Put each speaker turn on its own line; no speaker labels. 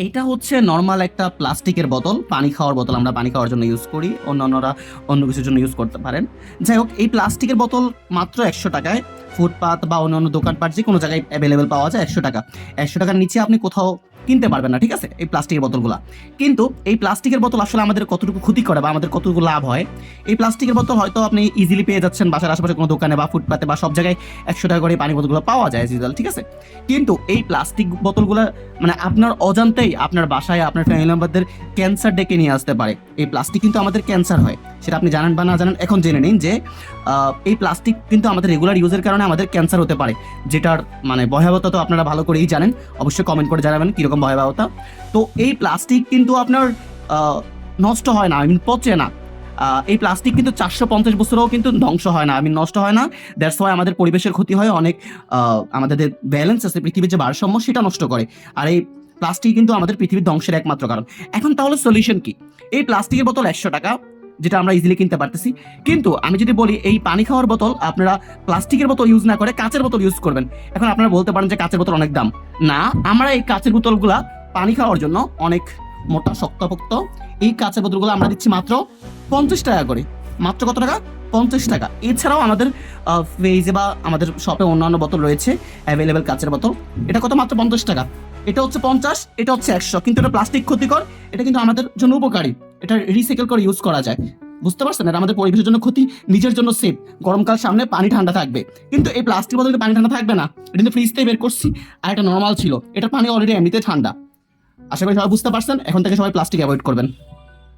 এইটা হচ্ছে নর্মাল একটা প্লাস্টিকের বোতল, পানি খাওয়ার বোতল। আমরা পানি খাওয়ার জন্য ইউজ করি, অন্যান্যরা অন্য কিছুর জন্য ইউজ করতে পারেন। যাই হোক, এই প্লাস্টিকের বোতল মাত্র 100 টাকায় ফুটপাত বা অন্যান্য দোকানপাট যে কোনো জায়গায় অ্যাভেলেবেল পাওয়া যায়। 100 টাকা, 100 টাকার নিচে আপনি কোথাও কিনতে পারবেন না, ঠিক আছে, এই প্লাস্টিকের বোতলগুলো। কিন্তু এই প্লাস্টিকের বোতল আসলে আমাদের কতটুকু ক্ষতি করে বা আমাদের কতটুকু লাভ হয়, এই প্লাস্টিকের বোতল হয়তো আপনি ইজিলি পেয়ে যাচ্ছেন বাসার আশেপাশে কোনো দোকানে বা ফুটপাতে বা সব জায়গায় 100 টাকা করে পানি বোতলগুলো পাওয়া যায় সিজনাল, ঠিক আছে। কিন্তু এই প্লাস্টিক বোতলগুলো মানে আপনার অজান্তেই আপনার বাসায় আপনার ফ্যামিলি মেম্বারদের ক্যান্সার ডেকে নিয়ে আসতে পারে। এই প্লাস্টিক কিন্তু আমাদের ক্যান্সার হয়, সেটা আপনি জানেন বা না জানেন এখন জেনে নিন যে এই প্লাস্টিক কিন্তু আমাদের রেগুলার ইউজের কারণে আমাদের ক্যান্সার হতে পারে, যেটার মানে ভয়াবহতা তো আপনারা ভালো করেই জানেন। অবশ্যই কমেন্ট করে জানাবেন কীরকম ভয়াবহতা। তো এই প্লাস্টিক কিন্তু আপনার নষ্ট হয় না, পচে না। এই প্লাস্টিক কিন্তু 450 বছরেও কিন্তু ধ্বংস হয় না, নষ্ট হয় না। দ্যাটস ওয়াই আমাদের পরিবেশের ক্ষতি হয় অনেক। আমাদের ব্যালেন্স আছে পৃথিবীর যে ভারসাম্য সেটা নষ্ট করে। আর এই প্লাস্টিক কিন্তু আমাদের পৃথিবীর ধ্বংসের একমাত্র কারণ। এখন তাহলে সলিউশন কি? এই প্লাস্টিকের বোতল 100 টাকা, যেটা আমরা ইজিলি কিনতে পারতেছি। কিন্তু আমি যদি বলি এই পানি খাওয়ার বোতল আপনারা প্লাস্টিকের বোতল ইউজ না করে কাঁচের বোতল ইউজ করবেন। এখন আপনারা বলতে পারেন যে কাঁচের বোতল অনেক দাম। না, আমরা এই কাঁচের বোতলগুলা পানি খাওয়ার জন্য অনেক মোটা শক্তপোক্ত। এই কাঁচের বোতলগুলো আমরা দিচ্ছি মাত্র 50 টাকা করে। মাত্র কত টাকা? 50 টাকা। এছাড়াও আমাদের ফেজে বা আমাদের শপে অন্যান্য বোতল রয়েছে অ্যাভেলেবেল কাঁচের বোতল। এটা কত? মাত্র 50 টাকা। এটা হচ্ছে 50, এটা হচ্ছে 100। কিন্তু এটা প্লাস্টিক ক্ষতিকর, এটা কিন্তু আমাদের জন্য উপকারী। এটা রিসাইকেল করে ইউজ করা যায়। বুঝতে পারছেন? এটা আমাদের পরিবেশের জন্য ক্ষতি, নিজের জন্য সেফ। গরমকাল সামনে, পানি ঠান্ডা থাকবে। কিন্তু এই প্লাস্টিক বোতলে পানি ঠান্ডা থাকবে না। এটা কিন্তু ফ্রিজ থেকে বের করছি, আর এটা নর্মাল ছিল। এটার পানি অলরেডি এমনিতে ঠান্ডা। আশা করি সবাই বুঝতে পারছেন। এখন থেকে সবাই প্লাস্টিক অ্যাভয়েড করবেন।